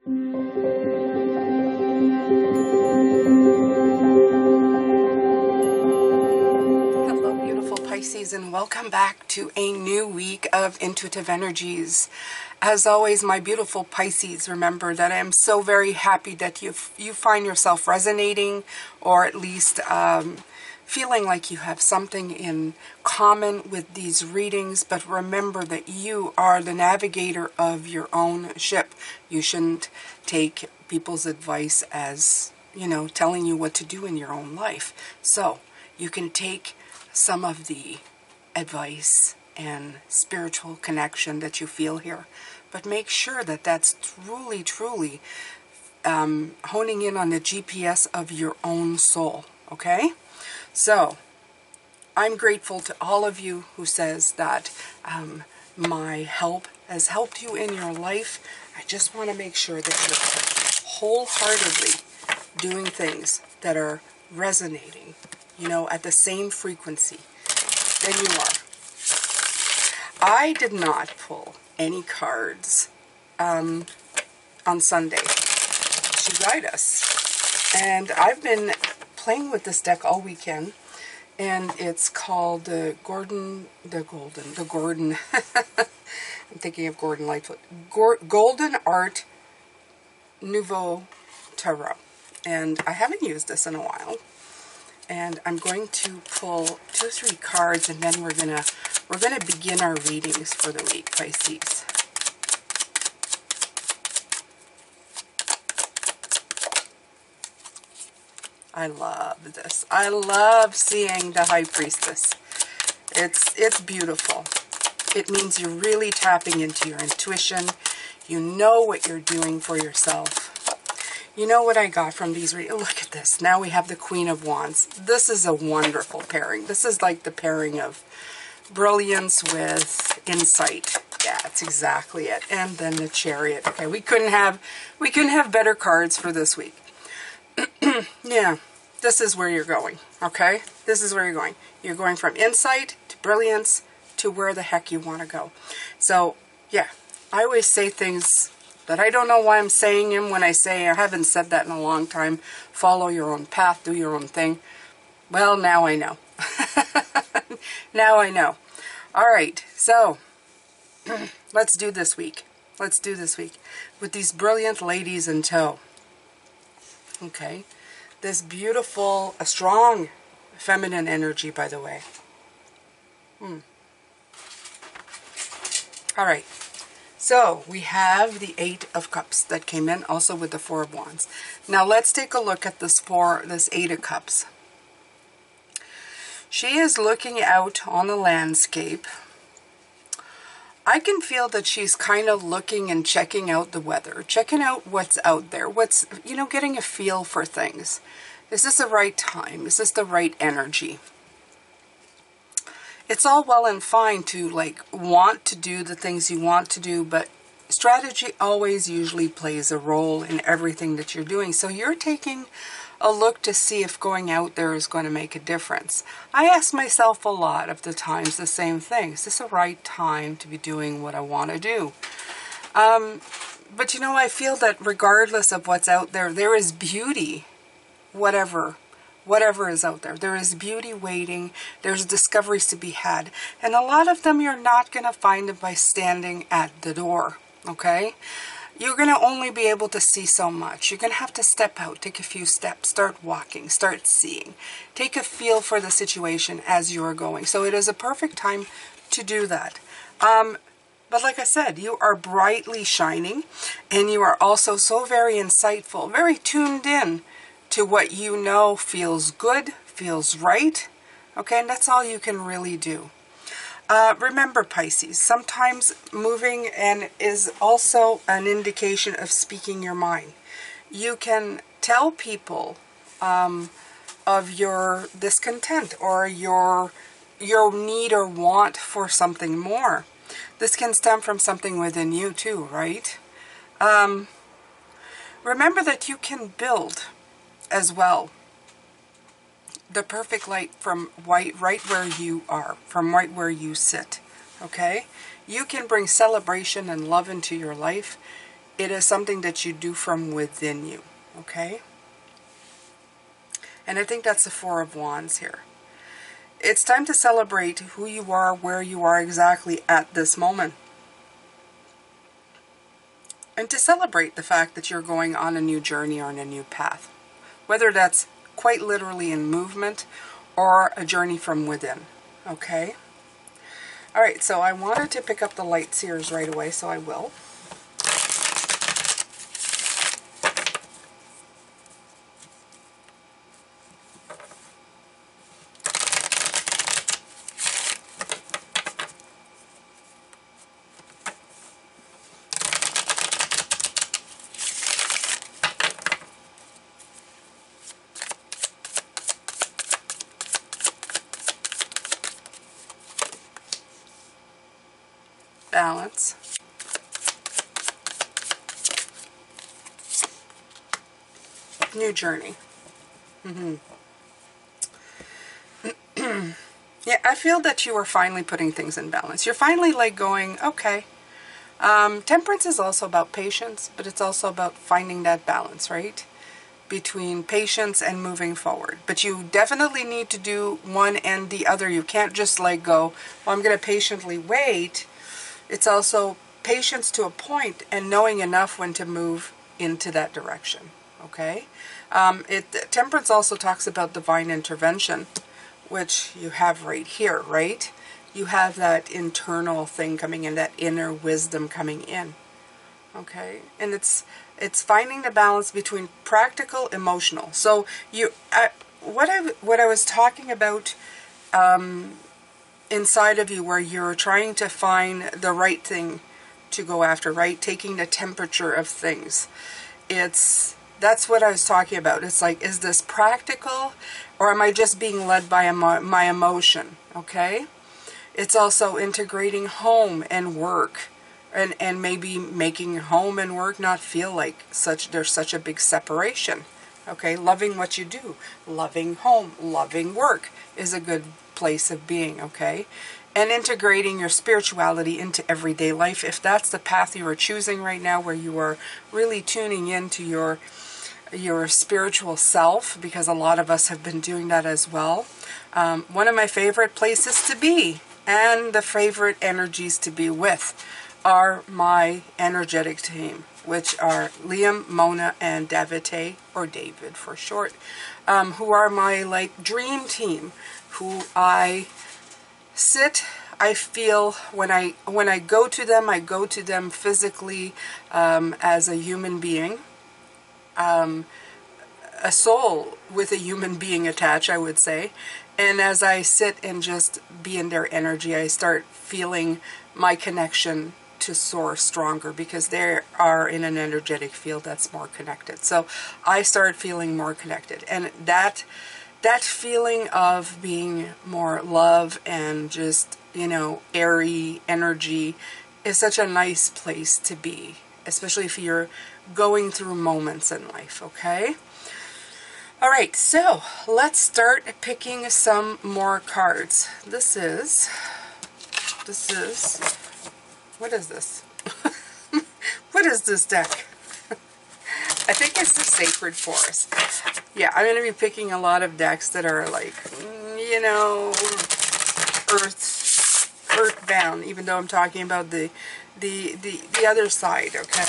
Hello, beautiful Pisces, and welcome back to a new week of intuitive energies. As always, my beautiful Pisces, remember that I am so very happy that you find yourself resonating, or at least feeling like you have something in common with these readings. But remember that you are the navigator of your own ship. You shouldn't take people's advice as, you know, telling you what to do in your own life. So you can take some of the advice and spiritual connection that you feel here, but make sure that that's truly honing in on the GPS of your own soul. Okay, so I'm grateful to all of you who says that my help has helped you in your life. I just want to make sure that you're wholeheartedly doing things that are resonating, you know, at the same frequency that you are. I did not pull any cards on Sunday to guide us, and I've been playing with this deck all weekend, and it's called the Gordon. I'm thinking of Gordon Lightfoot. Golden Art Nouveau Tarot, and I haven't used this in a while. And I'm going to pull 2 or 3 cards, and then we're gonna begin our readings for the week, Pisces. I love this. I love seeing the High Priestess. It's beautiful. It means you're really tapping into your intuition. You know what you're doing for yourself. You know what I got from these readings? Look at this. Now we have the Queen of Wands. This is a wonderful pairing. This is like the pairing of brilliance with insight. Yeah, that's exactly it. And then the Chariot. Okay, we couldn't have better cards for this week. Yeah, this is where you're going. Okay, this is where you're going. You're going from insight to brilliance to where the heck you want to go. So yeah, I always say things that I don't know why I'm saying them when I say, I haven't said that in a long time. Follow your own path, do your own thing. Well, now I know. Now I know. All right, so let's do this week. Let's do this week with these brilliant ladies in tow. Okay, this beautiful, a strong feminine energy, by the way. All right. So we have the 8 of Cups that came in, also with the 4 of Wands. Now let's take a look at this 8 of Cups. She is looking out on the landscape. I can feel that she's kind of looking and checking out the weather, checking out what's out there, what's, you know, getting a feel for things. Is this the right time? Is this the right energy? It's all well and fine to like want to do the things you want to do, but strategy always usually plays a role in everything that you're doing. So you're taking a look to see if going out there is going to make a difference. I ask myself a lot of the times the same thing. Is this the right time to be doing what I want to do? But you know, I feel that regardless of what's out there, there is beauty, whatever is out there. There is beauty waiting. There's discoveries to be had. And a lot of them you're not going to find them by standing at the door. Okay? You're going to only be able to see so much. You're going to have to step out, take a few steps, start walking, start seeing. Take a feel for the situation as you're going. So it is a perfect time to do that. But like I said, you are brightly shining, and you are also so very insightful, very tuned in to what you know feels good, feels right, okay, and that's all you can really do. Remember, Pisces, sometimes moving and is also an indication of speaking your mind. You can tell people of your discontent or your need or want for something more. This can stem from something within you too, right? Remember that you can build as well the perfect light from right where you are, from right where you sit, okay? You can bring celebration and love into your life It is something that you do from within you, okay? And I think that's the Four of Wands here. It's time to celebrate who you are, where you are exactly at this moment. And to celebrate the fact that you're going on a new journey or on a new path. Whether that's quite literally in movement or a journey from within, okay? All right, so I wanted to pick up the light seers right away, so I will. Balance. New journey. Yeah, I feel that you are finally putting things in balance. You're finally like going, okay. Temperance is also about patience, but it's also about finding that balance, right? Between patience and moving forward. But you definitely need to do one and the other. You can't just like go, well, I'm going to patiently wait. It's also patience to a point and knowing enough when to move into that direction, okay? Temperance also talks about divine intervention, which you have right here, right? You have that internal thing coming in, that inner wisdom coming in, okay? And it's finding the balance between practical, emotional. So what I was talking about inside of you, where you're trying to find the right thing to go after, right? Taking the temperature of things. That's what I was talking about. It's like, is this practical, or am I just being led by my emotion? Okay. It's also integrating home and work, and maybe making home and work not feel like there's such a big separation. Okay. Loving what you do, loving home, loving work is a good place of being, okay? And integrating your spirituality into everyday life, if that's the path you are choosing right now, where you are really tuning into your spiritual self, because a lot of us have been doing that as well. One of my favorite places to be, and the favorite energies to be with, are my energetic team, which are Liam, Mona, and Davide, or David for short, who are my like dream team, who I feel when I go to them, I go to them physically as a human being, a soul with a human being attached, I would say. And as I sit and just be in their energy, I start feeling my connection to source stronger, because they are in an energetic field that's more connected. So I start feeling more connected, and that feeling of being more love and just, you know, airy energy is such a nice place to be, especially if you're going through moments in life, okay? All right, so let's start picking some more cards. This is, what is this? What is this deck? I think it's the Sacred Forest. Yeah, I'm going to be picking a lot of decks that are like, you know, earthbound, even though I'm talking about the other side, okay?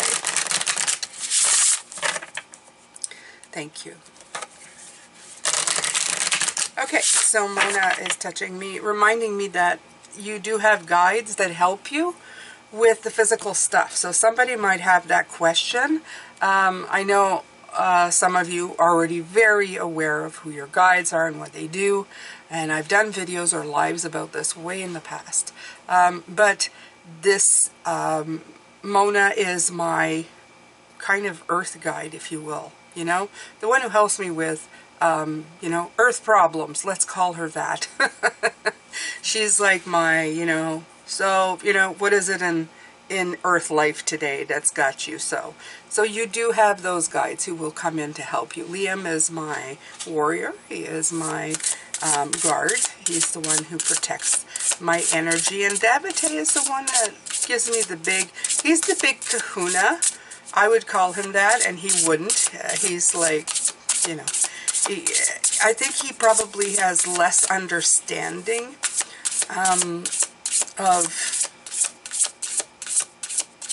Thank you. Okay, so Mona is touching me, reminding me that you do have guides that help you with the physical stuff. So somebody might have that question. I know some of you are already very aware of who your guides are and what they do, and I've done videos or lives about this way in the past. But this Mona is my kind of earth guide, if you will, you know, the one who helps me with you know, earth problems, let's call her that. She's like my, you know, so, you know, what is it in earth life today that's got you? So you do have those guides who will come in to help you. Liam is my warrior. He is my guard. He's the one who protects my energy. And Davide is the one that gives me he's the big kahuna. I would call him that, and he wouldn't. He's like, you know, I think he probably has less understanding of,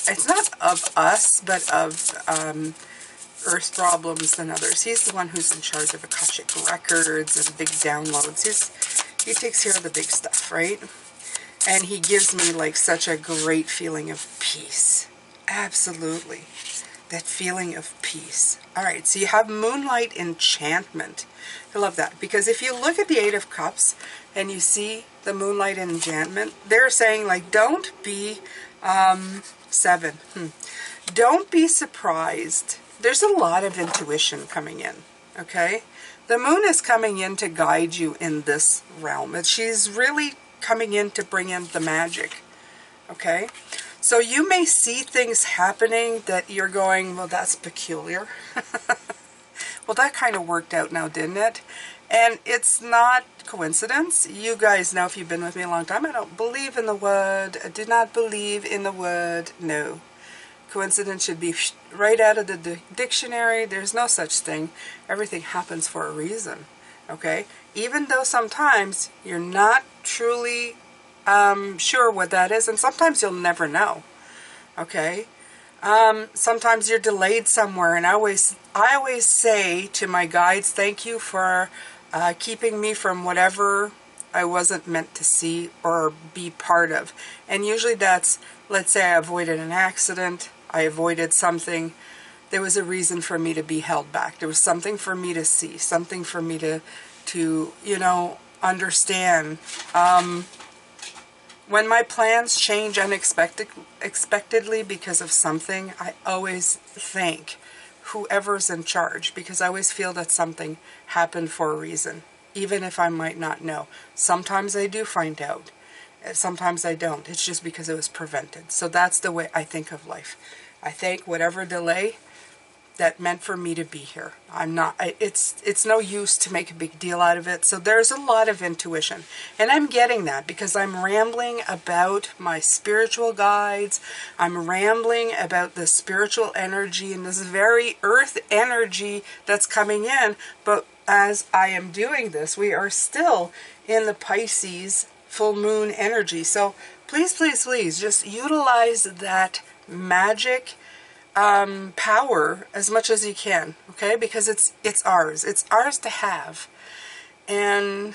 it's not of us, but of earth problems than others. He's the one who's in charge of Akashic records and big downloads. He takes care of the big stuff, right? And he gives me like such a great feeling of peace. Absolutely. That feeling of peace. All right, so you have Moonlight Enchantment. I love that, because if you look at the Eight of Cups and you see the Moonlight Enchantment, they're saying like, don't be, don't be surprised. There's a lot of intuition coming in, okay? The moon is coming in to guide you in this realm. And she's really coming in to bring in the magic, okay? So you may see things happening that you're going, well, that's peculiar. Well, that kind of worked out now, didn't it? And it's not coincidence. You guys know, if you've been with me a long time, I don't believe in the word. I do not believe in the word no. Coincidence should be right out of the dictionary. There's no such thing. Everything happens for a reason, okay? Even though sometimes you're not truly sure what that is, and sometimes you'll never know, okay? Sometimes you're delayed somewhere, and I always say to my guides, thank you for keeping me from whatever I wasn't meant to see or be part of. And usually that's, let's say I avoided an accident, I avoided something, there was a reason for me to be held back. There was something for me to see, something for me to you know, understand. When my plans change unexpectedly because of something, I always thank whoever's in charge, because I always feel that something happened for a reason, even if I might not know. Sometimes I do find out. Sometimes I don't. It's just because it was prevented. So that's the way I think of life. I thank whatever delay that meant for me to be here. It's no use to make a big deal out of it. So there's a lot of intuition. And I'm getting that because I'm rambling about my spiritual guides. I'm rambling about the spiritual energy and this very earth energy that's coming in. But as I am doing this, we are still in the Pisces full moon energy. So please, please, please just utilize that magic power as much as you can, okay? Because it's ours. It's ours to have. And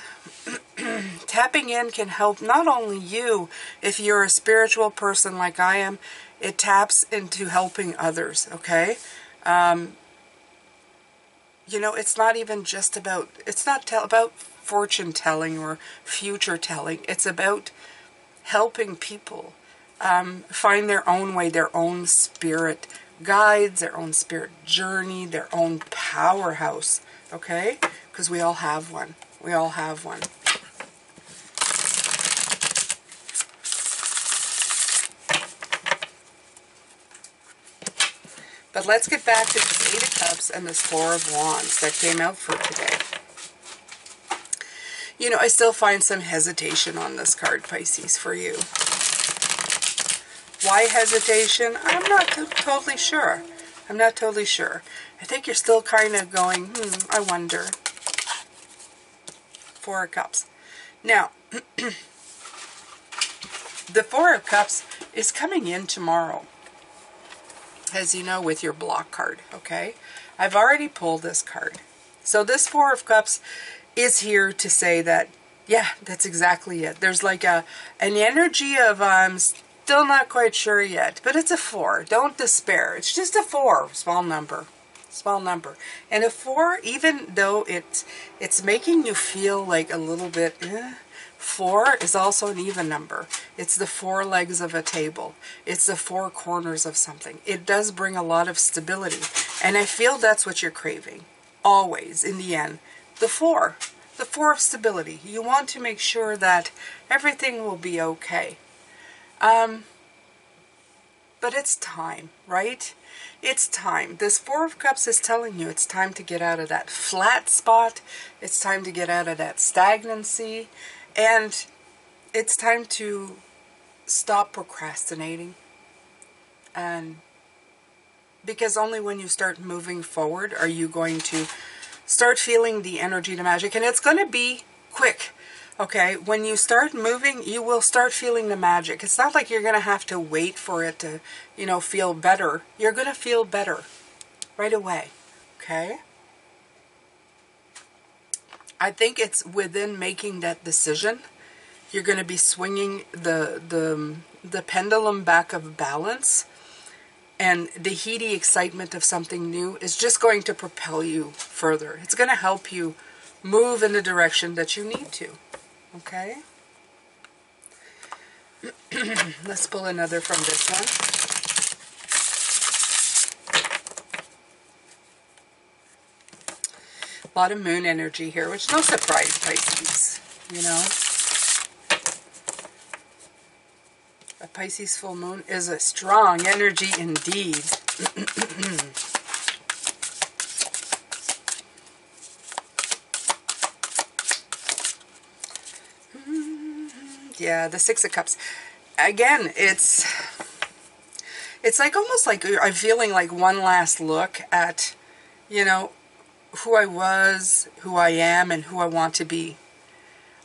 tapping in can help not only you, if you're a spiritual person like I am, it taps into helping others, okay? You know, it's not even just about, it's not about fortune telling or future telling. It's about helping people find their own way, their own spirit guides, their own spirit journey, their own powerhouse, okay? Because we all have one. We all have one. But let's get back to this Eight of Cups and this Four of Wands that came out for today. You know, I still find some hesitation on this card, Pisces, for you. Why hesitation? I'm not totally sure. I'm not totally sure. I think you're still kind of going, I wonder. Four of Cups. Now, the Four of Cups is coming in tomorrow, as you know, with your block card, okay? I've already pulled this card. So this Four of Cups is here to say that, yeah, that's exactly it. There's like an energy of, still not quite sure yet, but it's a 4. Don't despair. It's just a 4, small number. Small number. And a 4, even though it's making you feel like a little bit, 4 is also an even number. It's the 4 legs of a table. It's the 4 corners of something. It does bring a lot of stability. And I feel that's what you're craving. Always, in the end. The 4. The 4 of stability. You want to make sure that everything will be okay. But it's time, right? It's time. This Four of Cups is telling you it's time to get out of that flat spot. It's time to get out of that stagnancy. And it's time to stop procrastinating and Because only when you start moving forward are you going to start feeling the energy, the magic. And it's going to be quick. Okay, when you start moving, you will start feeling the magic. It's not like you're going to have to wait for it to, you know, feel better. You're going to feel better right away. Okay? I think it's within making that decision, you're going to be swinging the pendulum back of balance. And the heady excitement of something new is just going to propel you further. It's going to help you move in the direction that you need to. Okay? Let's pull another from this one. A lot of moon energy here, which is no surprise, Pisces. You know? A Pisces full moon is a strong energy indeed. Yeah, the Six of Cups. Again, it's like almost like I'm feeling like one last look at, you know, who I was, who I am, and who I want to be.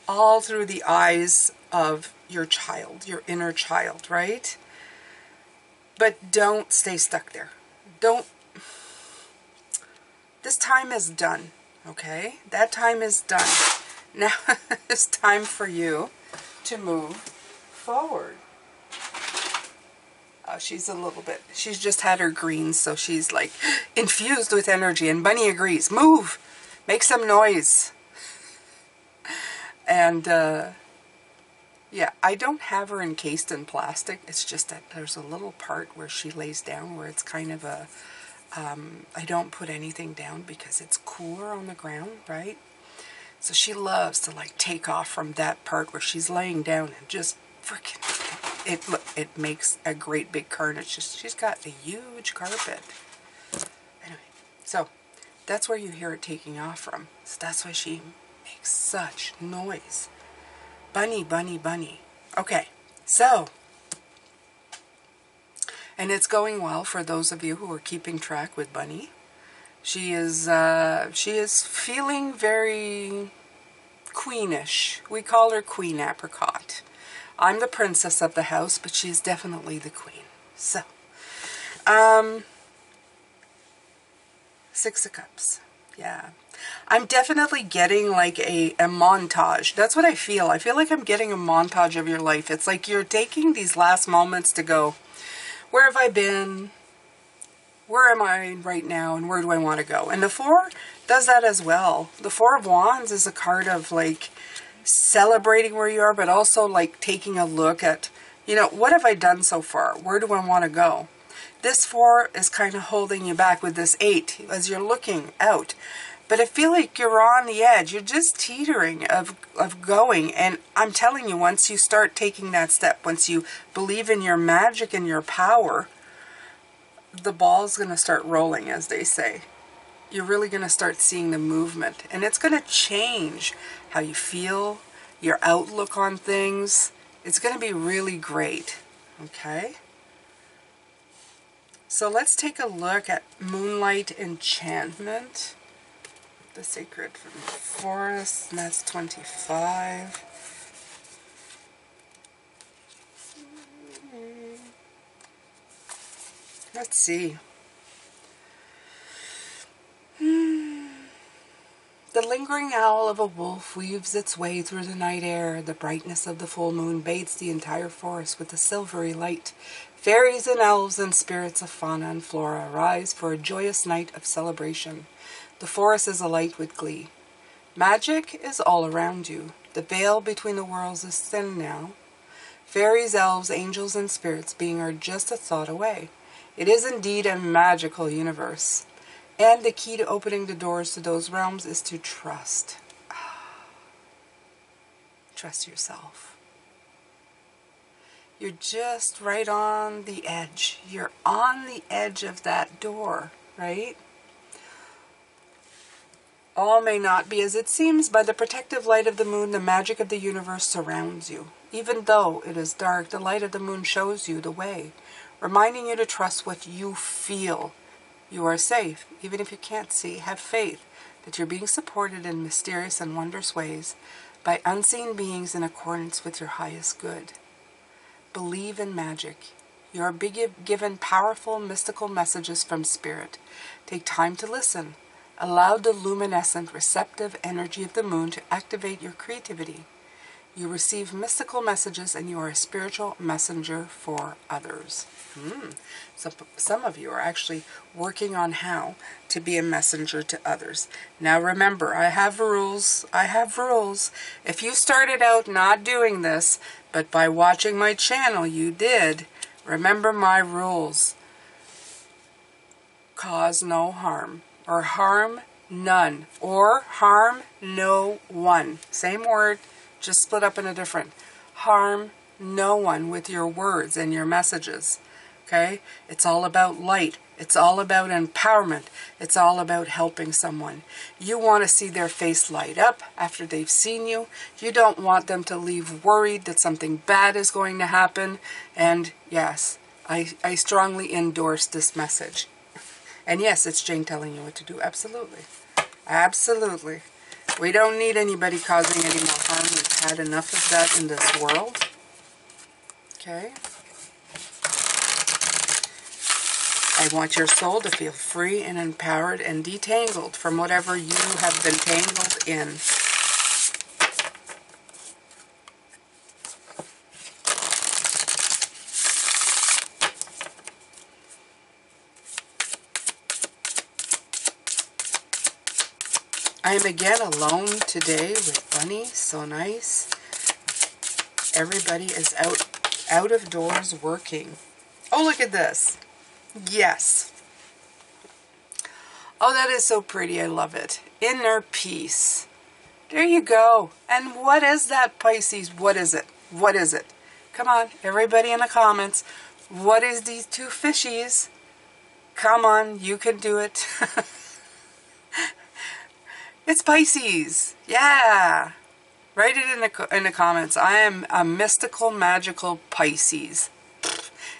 All through the eyes of your child, your inner child, right? But don't stay stuck there. Don't. This time is done, okay? That time is done. Now it's time for you to move forward. She's a little bit, she's just had her greens, so she's like infused with energy, and Bunny agrees. Move! Make some noise. And, yeah, I don't have her encased in plastic. It's just that there's a little part where she lays down where it's kind of a, I don't put anything down because it's cooler on the ground, right? So she loves to like take off from that part where she's laying down and just freaking, it makes a great big carnage. She's got a huge carpet. Anyway, so that's where you hear it taking off from. So that's why she makes such noise. Bunny, bunny, bunny. Okay, so, and it's going well for those of you who are keeping track with Bunny. She is feeling very queenish. We call her Queen Apricot. I'm the princess of the house, but she's definitely the queen. So, Six of Cups. Yeah. I'm definitely getting like a montage. That's what I feel. I feel like I'm getting a montage of your life. It's like you're taking these last moments to go, where have I been? Where am I right now? And where do I want to go? And the Four does that as well. The Four of Wands is a card of like celebrating where you are, but also like taking a look at, you know, what have I done so far? Where do I want to go? This Four is kind of holding you back with this Eight as you're looking out. But I feel like you're on the edge. You're just teetering of going. And I'm telling you, once you start taking that step, once you believe in your magic and your power, the ball's going to start rolling, as they say. You're really going to start seeing the movement. And it's going to change how you feel, your outlook on things. It's going to be really great. Okay? So let's take a look at Moonlight Enchantment. The Sacred from the Forest, and that's 25. Let's see. The lingering howl of a wolf weaves its way through the night air. The brightness of the full moon bathes the entire forest with a silvery light. Fairies and elves and spirits of fauna and flora rise for a joyous night of celebration. The forest is alight with glee. Magic is all around you. The veil between the worlds is thin now. Fairies, elves, angels, and spirits being are just a thought away. It is indeed a magical universe. And the key to opening the doors to those realms is to trust. Trust yourself. You're just right on the edge. You're on the edge of that door, right? All may not be as it seems. By the protective light of the moon, the magic of the universe surrounds you. Even though it is dark, the light of the moon shows you the way, reminding you to trust what you feel You are safe, even if you can't see. Have faith that you're being supported in mysterious and wondrous ways by unseen beings in accordance with your highest good. Believe in magic. You are given powerful mystical messages from Spirit. Take time to listen. Allow the luminescent, receptive energy of the moon to activate your creativity. You receive mystical messages and you are a spiritual messenger for others. So some of you are actually working on how to be a messenger to others. Now remember, I have rules. I have rules. If you started out not doing this, but by watching my channel you did, remember my rules. Cause no harm, or harm none, or harm no one. Same word, just split up in a different. Harm no one with your words and your messages. Okay? It's all about light. It's all about empowerment. It's all about helping someone. You want to see their face light up after they've seen you. You don't want them to leave worried that something bad is going to happen. And yes, I strongly endorse this message. And yes, it's Jane telling you what to do. Absolutely. Absolutely. We don't need anybody causing any more harm. We've had enough of that in this world. Okay? I want your soul to feel free and empowered and detangled from whatever you have been tangled in. I am again alone today with Bunny. So nice. Everybody is out of doors working. Oh, look at this. Yes. Oh, that is so pretty. I love it. Inner peace. There you go. And what is that, Pisces? What is it? What is it? Come on, everybody in the comments. What is these two fishies? Come on, you can do it. It's Pisces. Yeah. Write it in the comments. I am a mystical, magical Pisces.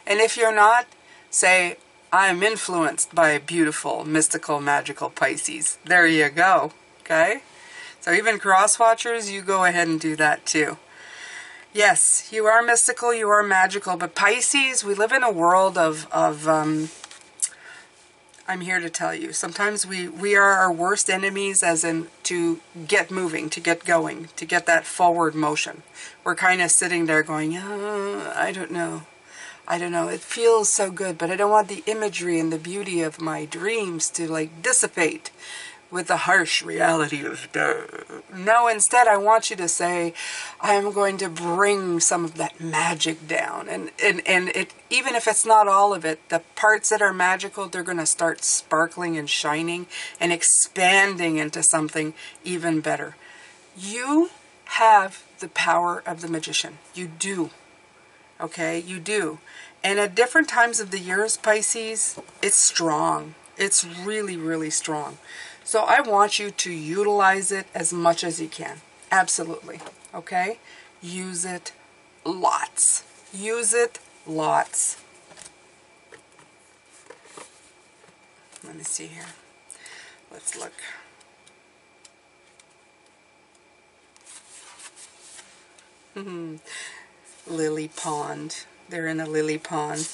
And if you're not, say, I'm influenced by a beautiful, mystical, magical Pisces. There you go. Okay? So even cross-watchers, you go ahead and do that too. Yes, you are mystical, you are magical, but Pisces, we live in a world of I'm here to tell you, sometimes we are our worst enemies, as in to get moving, to get going, to get that forward motion. We're kind of sitting there going, I don't know. I don't know, it feels so good, but I don't want the imagery and the beauty of my dreams to like dissipate with the harsh reality of no, instead I want you to say, I'm going to bring some of that magic down. And it, even if it's not all of it, the parts that are magical, they're going to start sparkling and shining and expanding into something even better. You have the power of the magician. You do. Okay, you do. And at different times of the years, Pisces, it's strong. It's really, really strong. So I want you to utilize it as much as you can. Absolutely. Okay? Use it lots. Use it lots. Let me see here. Let's look. Lily pond. They're in a lily pond.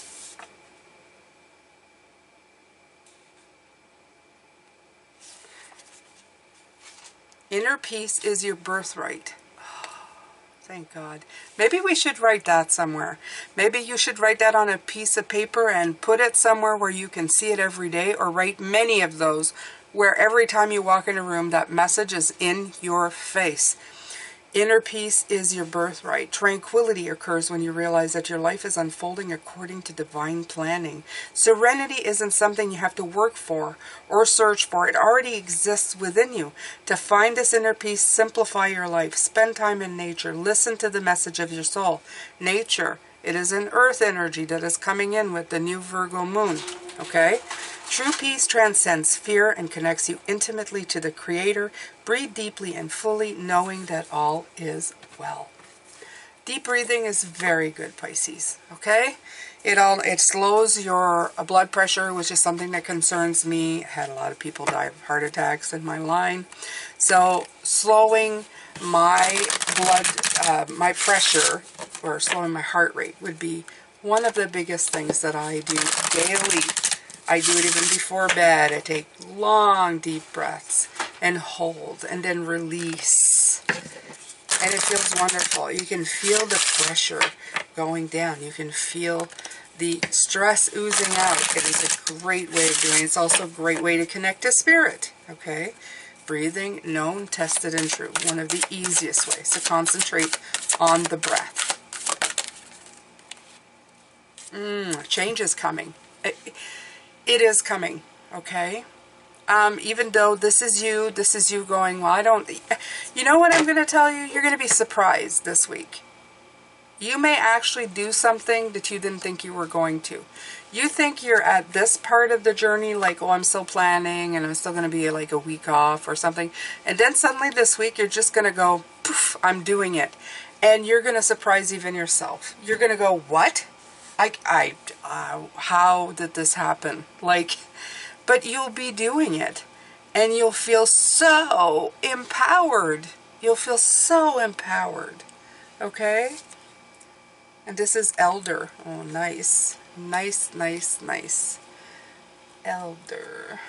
Inner peace is your birthright. Oh, thank God. Maybe we should write that somewhere. Maybe you should write that on a piece of paper and put it somewhere where you can see it every day, or write many of those where every time you walk in a room that message is in your face. Inner peace is your birthright. Tranquility occurs when you realize that your life is unfolding according to divine planning. Serenity isn't something you have to work for or search for. It already exists within you. To find this inner peace, simplify your life. Spend time in nature. Listen to the message of your soul. Nature, it is an earth energy that is coming in with the new Virgo moon. Okay? True peace transcends fear and connects you intimately to the Creator. Breathe deeply and fully, knowing that all is well. Deep breathing is very good, Pisces. Okay? It slows your blood pressure, which is something that concerns me. I had a lot of people die of heart attacks in my line. So slowing my my pressure, or slowing my heart rate, would be one of the biggest things that I do daily. I do it even before bed. I take long, deep breaths and hold and then release. And it feels wonderful. You can feel the pressure going down. You can feel the stress oozing out. It is a great way of doing it. It's also a great way to connect to spirit. Okay? Breathing, known, tested, and true. One of the easiest ways to concentrate on the breath. Change is coming. It is coming. Okay? Even though this is you going, well, I don't... You know what I'm going to tell you? You're going to be surprised this week. You may actually do something that you didn't think you were going to. You think you're at this part of the journey, like, oh, I'm still planning and I'm still going to be like a week off or something. And then suddenly this week, you're just going to go, poof, I'm doing it. And you're going to surprise even yourself. You're going to go, what? How did this happen? Like, but you'll be doing it. And you'll feel so empowered. You'll feel so empowered. Okay? And this is Elder. Oh, nice. Nice, nice, nice. Elder.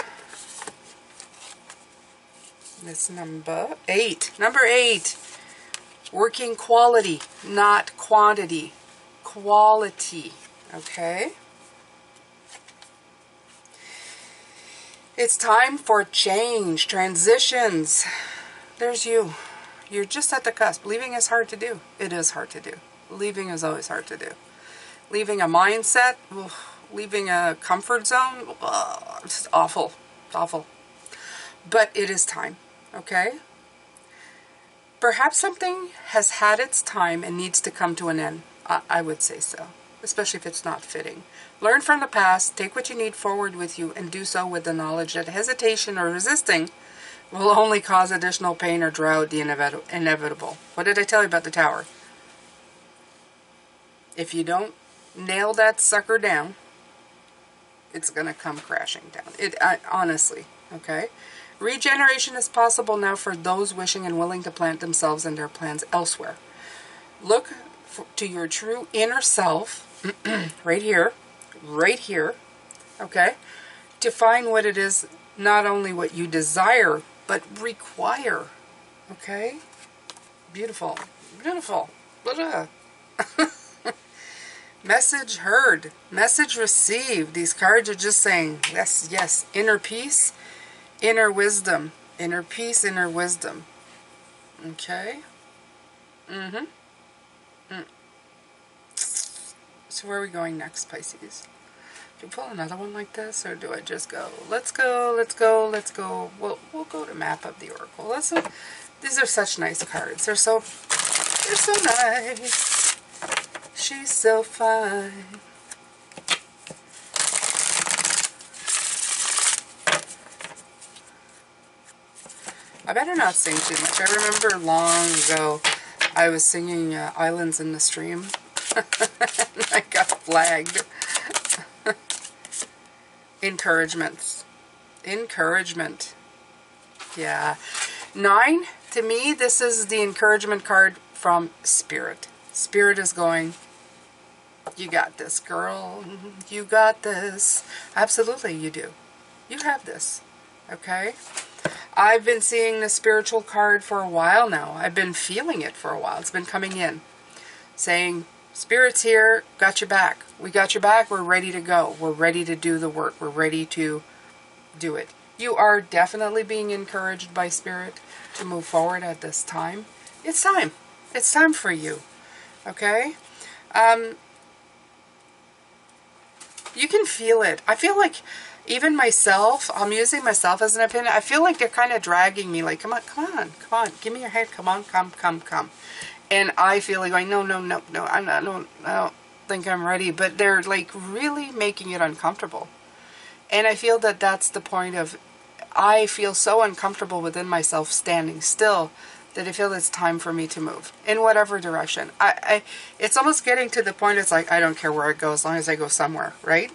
That's number 8. Number 8. Working quality, not quantity. Quality. Okay? It's time for change, transitions. There's you. You're just at the cusp. Leaving is hard to do. It is hard to do. Leaving is always hard to do. Leaving a mindset, leaving a comfort zone, it's awful. It's awful. But it is time, okay? Perhaps something has had its time and needs to come to an end. I would say so, especially if it's not fitting. Learn from the past, take what you need forward with you, and do so with the knowledge that hesitation or resisting will only cause additional pain or draw out the inevitable. What did I tell you about the tower? If you don't nail that sucker down, it's going to come crashing down. Honestly, okay? Regeneration is possible now for those wishing and willing to plant themselves and their plans elsewhere. Look to your true inner self, right here, okay? To find what it is, not only what you desire, but require, okay? Beautiful, beautiful. Message heard, message received. These cards are just saying, yes, yes, inner peace, inner wisdom, inner peace, inner wisdom. Okay? So where are we going next, Pisces? Do you pull another one like this, or do I just go, let's go, let's go, let's go? We'll go to Map of the Oracle. These are such nice cards. They're so nice. She's so fine. I better not sing too much. I remember long ago I was singing Islands in the Stream. I got flagged. Encouragements. Encouragement. Yeah. 9, to me, this is the encouragement card from Spirit. Spirit is going, you got this, girl. You got this. Absolutely, you do. You have this. Okay? I've been seeing the spiritual card for a while now. I've been feeling it for a while. It's been coming in. Saying, Spirit's here, got your back. We got your back. We're ready to go. We're ready to do the work. We're ready to do it. You are definitely being encouraged by Spirit to move forward at this time. It's time. It's time for you. Okay? You can feel it. I feel like even myself, I'm using myself as an opinion, I feel like they're kind of dragging me, like, come on, give me your head, come on, come. And I feel like going, no, I don't think I'm ready, but they're like really making it uncomfortable. And I feel that that's the point of, I feel so uncomfortable within myself standing still that I feel it's time for me to move in whatever direction. It's almost getting to the point, it's like, I don't care where I go as long as I go somewhere, right?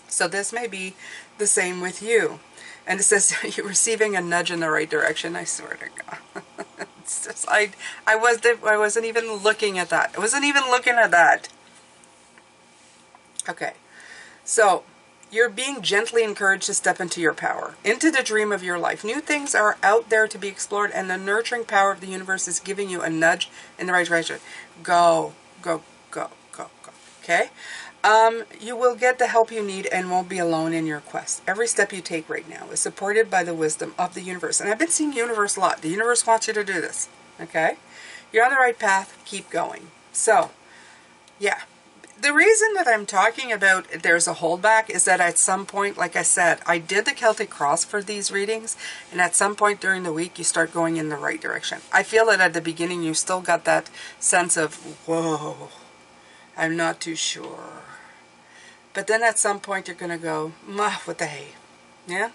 So this may be the same with you. And it says you're receiving a nudge in the right direction. I swear to God. It's just, I wasn't even looking at that. I wasn't even looking at that. Okay. So you're being gently encouraged to step into your power, into the dream of your life. New things are out there to be explored, and the nurturing power of the universe is giving you a nudge in the right direction. Go, go, go, go, go. Okay? You will get the help you need and won't be alone in your quest. Every step you take right now is supported by the wisdom of the universe. And I've been seeing universe a lot. The universe wants you to do this. Okay? You're on the right path. Keep going. So, yeah. The reason that I'm talking about there's a holdback is that at some point, like I said, I did the Celtic Cross for these readings, and at some point during the week, you start going in the right direction. I feel that at the beginning, you still got that sense of, whoa, I'm not too sure. But then at some point, you're going to go, what the hey? Yeah?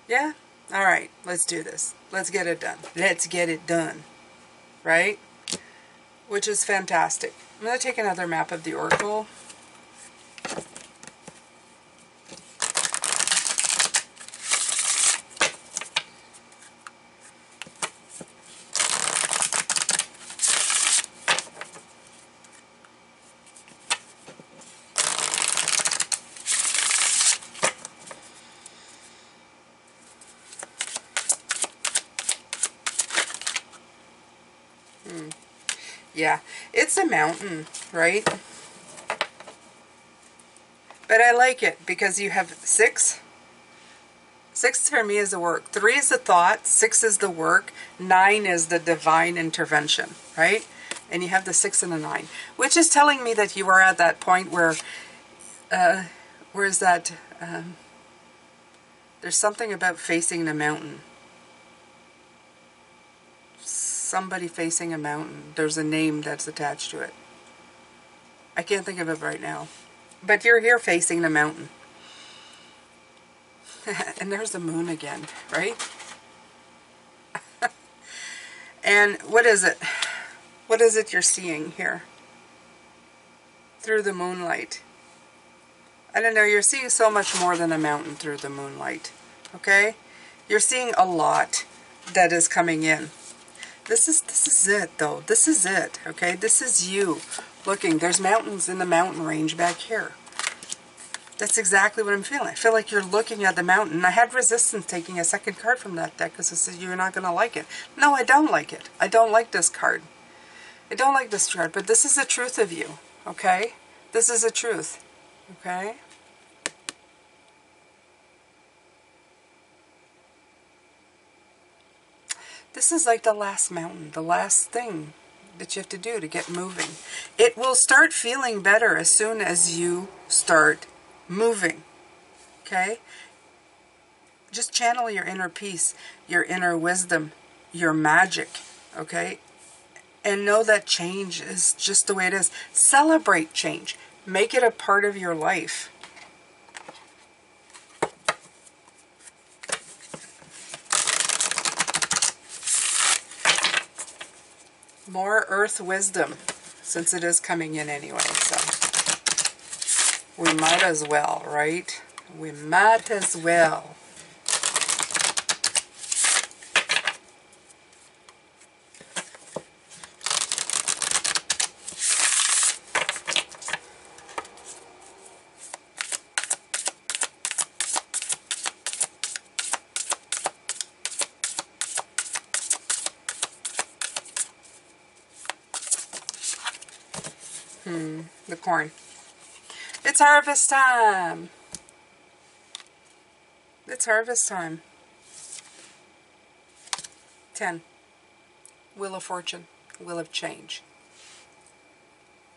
Yeah? All right, let's do this. Let's get it done. Let's get it done. Right? Which is fantastic. I'm going to take another map of the Oracle. Yeah, it's a mountain, right? But I like it because you have 6. 6 for me is the work. 3 is the thought. 6 is the work. 9 is the divine intervention, right? And you have the 6 and the 9, which is telling me that you are at that point where, there's something about facing the mountain. Somebody facing a mountain. There's a name that's attached to it. I can't think of it right now. But you're here facing the mountain. And there's the moon again, right? And what is it? What is it you're seeing here? Through the moonlight. I don't know, you're seeing so much more than a mountain through the moonlight. Okay? You're seeing a lot that is coming in. This is it, though. This is it, okay? This is you looking. There's mountains in the mountain range back here. That's exactly what I'm feeling. I feel like you're looking at the mountain. I had resistance taking a second card from that deck because it says you're not going to like it. No, I don't like it. I don't like this card. I don't like this card, but this is the truth of you, okay? This is the truth, okay? This is like the last mountain, the last thing that you have to do to get moving. It will start feeling better as soon as you start moving, okay? Just channel your inner peace, your inner wisdom, your magic, okay? And know that change is just the way it is. Celebrate change. Make it a part of your life. More earth wisdom, since it is coming in anyway, so we might as well, right? We might as well. The corn. It's harvest time. It's harvest time. 10. Wheel of fortune. Wheel of change.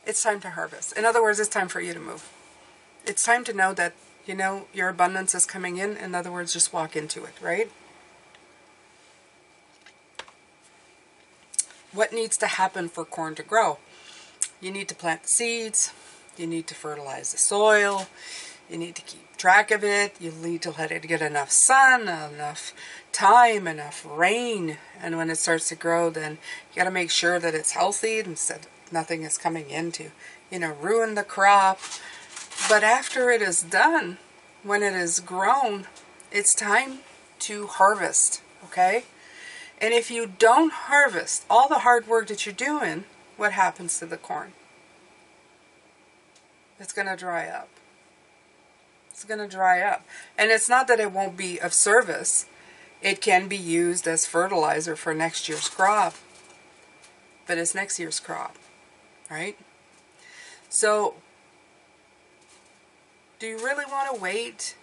It's time to harvest. In other words, it's time for you to move. It's time to know that, you know, your abundance is coming in. In other words, just walk into it, right? What needs to happen for corn to grow? You need to plant the seeds. You need to fertilize the soil. You need to keep track of it. You need to let it get enough sun, enough time, enough rain. And when it starts to grow, then you got to make sure that it's healthy instead nothing is coming in to, ruin the crop. But after it is done, when it is grown, it's time to harvest, okay? And if you don't harvest all the hard work that you're doing, what happens to the corn? It's going to dry up. It's going to dry up. And it's not that it won't be of service. It can be used as fertilizer for next year's crop. But it's next year's crop, right? So, do you really want to wait?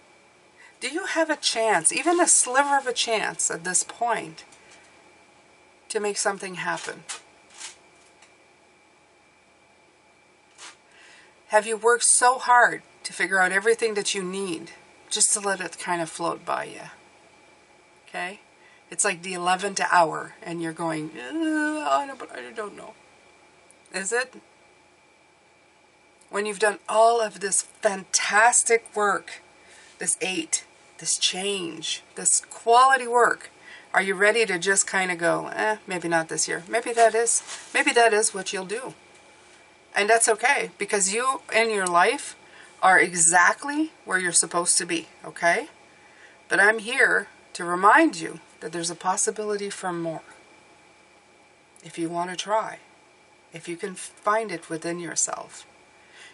Do you have a chance, even a sliver of a chance at this point, to make something happen? Have you worked so hard to figure out everything that you need just to let it kind of float by you? Okay? It's like the 11th hour and you're going, I don't know. Is it? When you've done all of this fantastic work, this change, this quality work, are you ready to just kind of go, maybe not this year. Maybe that is what you'll do. And that's okay, because you in your life are exactly where you're supposed to be, okay? But I'm here to remind you that there's a possibility for more. If you want to try, if you can find it within yourself.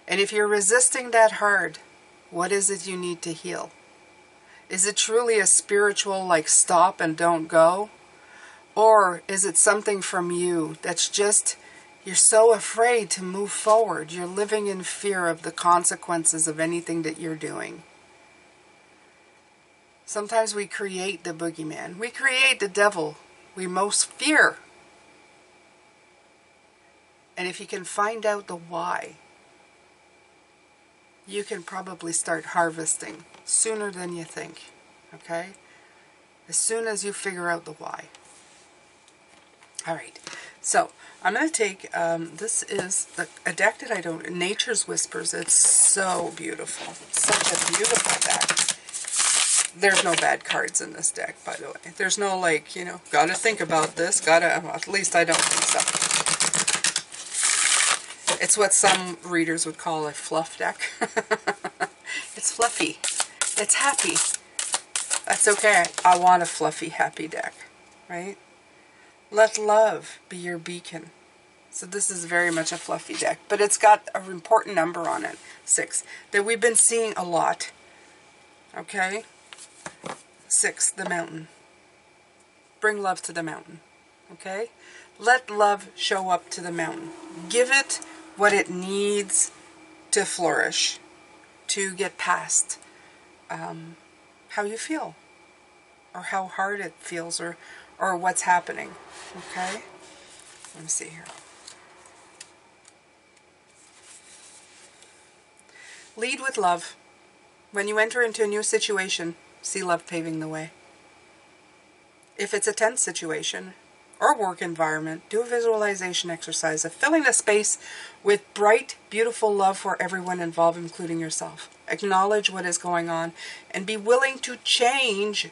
And if you're resisting that hard, what is it you need to heal? Is it truly a spiritual, like, stop and don't go? Or is it something from you that's just, you're so afraid to move forward. You're living in fear of the consequences of anything that you're doing. Sometimes we create the boogeyman. We create the devil we most fear. And if you can find out the why, you can probably start harvesting sooner than you think. Okay? As soon as you figure out the why. All right. So, I'm going to take, this is a deck that I don't, Nature's Whispers. It's so beautiful. Such a beautiful deck. There's no bad cards in this deck, by the way. There's no, like, gotta think about this, at least I don't think so. It's what some readers would call a fluff deck. It's fluffy. It's happy. That's okay. I want a fluffy, happy deck, right? Let love be your beacon. So this is very much a fluffy deck, but it's got an important number on it, 6, that we've been seeing a lot. Okay? 6, the mountain. Bring love to the mountain. Okay? Let love show up to the mountain. Give it what it needs to flourish, to get past how you feel, or how hard it feels, or what's happening. Okay? Let me see here. Lead with love. When you enter into a new situation, see love paving the way. If it's a tense situation or work environment, do a visualization exercise of filling the space with bright, beautiful love for everyone involved, including yourself. Acknowledge what is going on and be willing to change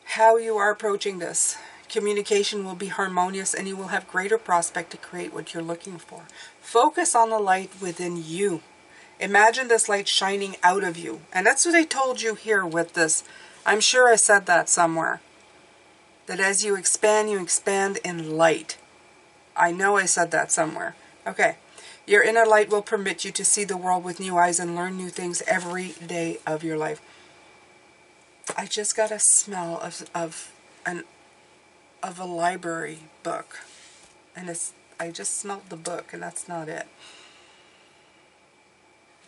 how you are approaching this. Communication will be harmonious and you will have greater prospect to create what you're looking for. Focus on the light within you. Imagine this light shining out of you. And that's what I told you here with this. I'm sure I said that somewhere. That as you expand in light. I know I said that somewhere. Okay. Your inner light will permit you to see the world with new eyes and learn new things every day of your life. I just got a smell of a library book. And I just smelled the book, and that's not it.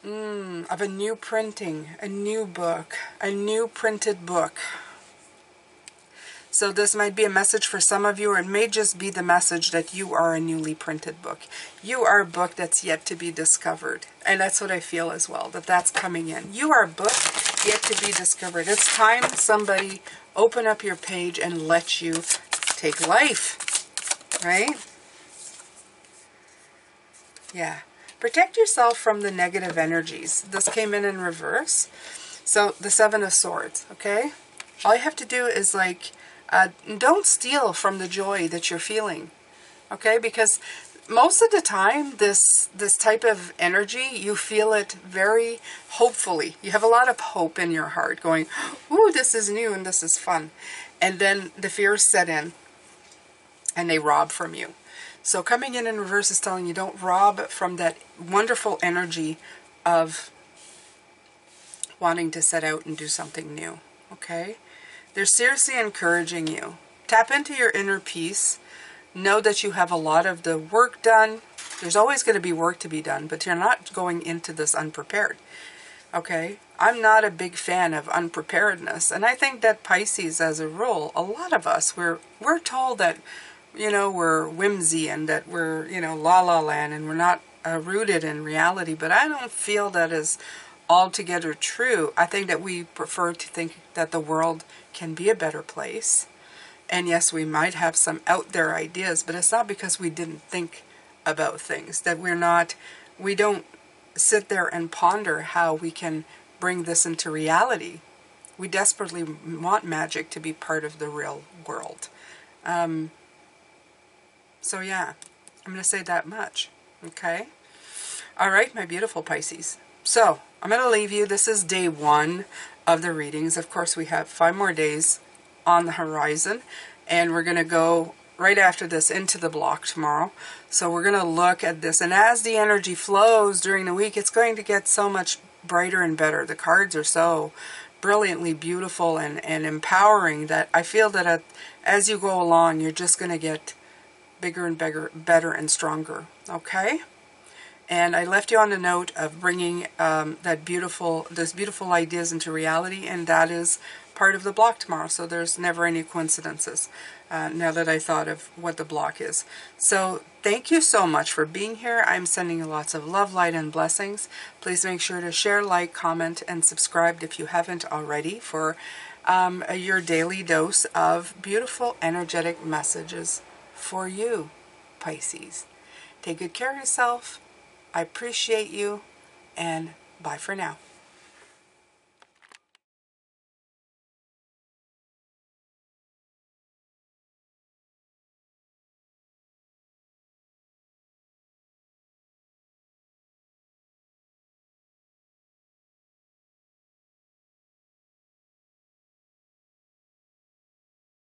Of a new printing, a new book, a new printed book. So this might be a message for some of you, or it may just be the message that you are a newly printed book. You are a book that's yet to be discovered. And that's what I feel as well, that's coming in. You are a book yet to be discovered. It's time somebody open up your page and let you take life. Right? Yeah. Protect yourself from the negative energies. This came in reverse. So the Seven of Swords, okay? All you have to do is like, don't steal from the joy that you're feeling, okay? Because most of the time, this type of energy, you feel it very hopefully. You have a lot of hope in your heart going, ooh, this is new and this is fun. And then the fears set in and they rob from you. So coming in reverse is telling you don't rob from that wonderful energy of wanting to set out and do something new, okay? They're seriously encouraging you. Tap into your inner peace. Know that you have a lot of the work done. There's always going to be work to be done, but you're not going into this unprepared, okay? I'm not a big fan of unpreparedness, and I think that Pisces, as a rule, a lot of us, we're told that, you know, we're whimsy and that we're, you know, la la land and we're not rooted in reality, but I don't feel that is altogether true. I think that we prefer to think that the world can be a better place. And yes, we might have some out there ideas, but it's not because we didn't think about things, that we don't sit there and ponder how we can bring this into reality. We desperately want magic to be part of the real world. So yeah, I'm going to say that much, okay? All right, my beautiful Pisces. So I'm going to leave you. This is day 1 of the readings. Of course, we have 5 more days on the horizon, and we're going to go right after this into the block tomorrow. So we're going to look at this, and as the energy flows during the week, it's going to get so much brighter and better. The cards are so brilliantly beautiful and empowering that I feel that as you go along, you're just going to get bigger and bigger, better and stronger, okay? And I left you on the note of bringing those beautiful ideas into reality, and that is part of the block tomorrow. So there's never any coincidences now that I thought of what the block is. So thank you so much for being here. I'm sending you lots of love, light, and blessings. Please make sure to share, like, comment, and subscribe if you haven't already for your daily dose of beautiful, energetic messages for you, Pisces. Take good care of yourself. I appreciate you, and bye for now.